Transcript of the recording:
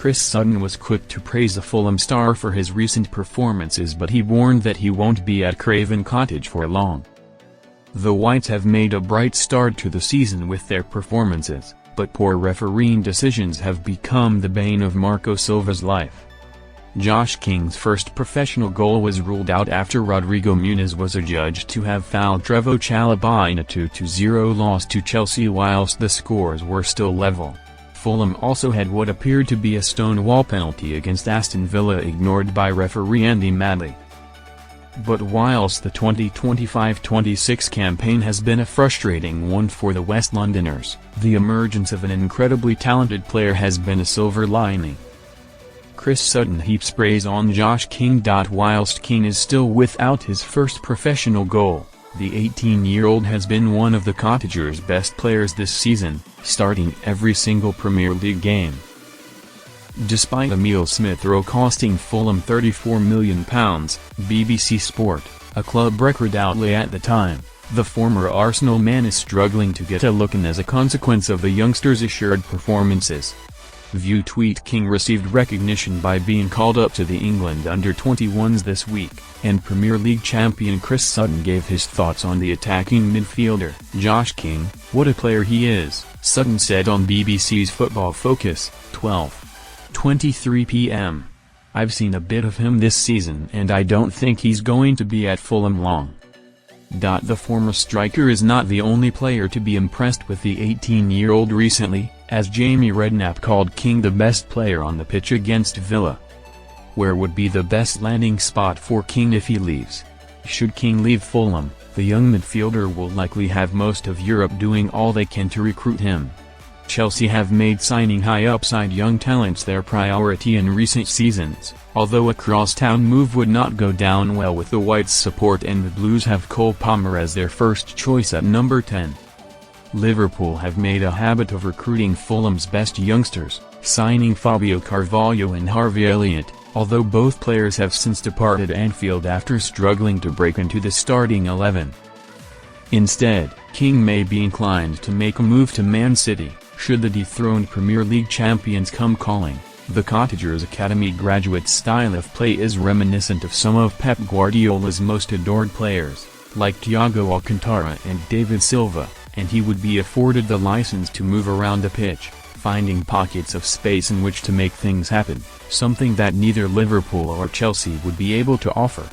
Chris Sutton was quick to praise the Fulham star for his recent performances, but he warned that he won't be at Craven Cottage for long. The Whites have made a bright start to the season with their performances, but poor refereeing decisions have become the bane of Marco Silva's life. Josh King's first professional goal was ruled out after Rodrigo Muniz was adjudged to have fouled Trevoh Chalobah in a 2-0 loss to Chelsea whilst the scores were still level. Fulham also had what appeared to be a stonewall penalty against Aston Villa ignored by referee Andy Madley. But whilst the 2025-26 campaign has been a frustrating one for the West Londoners, the emergence of an incredibly talented player has been a silver lining. Chris Sutton heaps praise on Josh King. Whilst King is still without his first professional goal, the 18-year-old has been one of the Cottagers' best players this season, starting every single Premier League game. Despite Emile Smith-Rowe costing Fulham £34 million, BBC Sport, a club record outlay at the time, the former Arsenal man is struggling to get a look in as a consequence of the youngster's assured performances. View tweet: King received recognition by being called up to the England under-21s this week, and Premier League champion Chris Sutton gave his thoughts on the attacking midfielder. Josh King, what a player he is, Sutton said on BBC's Football Focus, 12:23 p.m. I've seen a bit of him this season and I don't think he's going to be at Fulham long. The former striker is not the only player to be impressed with the 18-year-old recently, as Jamie Redknapp called King the best player on the pitch against Villa. Where would be the best landing spot for King if he leaves? Should King leave Fulham, the young midfielder will likely have most of Europe doing all they can to recruit him. Chelsea have made signing high-upside young talents their priority in recent seasons, although a cross-town move would not go down well with the Whites' support, and the Blues have Cole Palmer as their first choice at number 10. Liverpool have made a habit of recruiting Fulham's best youngsters, signing Fabio Carvalho and Harvey Elliott, although both players have since departed Anfield after struggling to break into the starting 11. Instead, King may be inclined to make a move to Man City, should the dethroned Premier League champions come calling. The Cottagers' academy graduate style of play is reminiscent of some of Pep Guardiola's most adored players, like Thiago Alcantara and David Silva, and he would be afforded the license to move around the pitch, finding pockets of space in which to make things happen, something that neither Liverpool or Chelsea would be able to offer.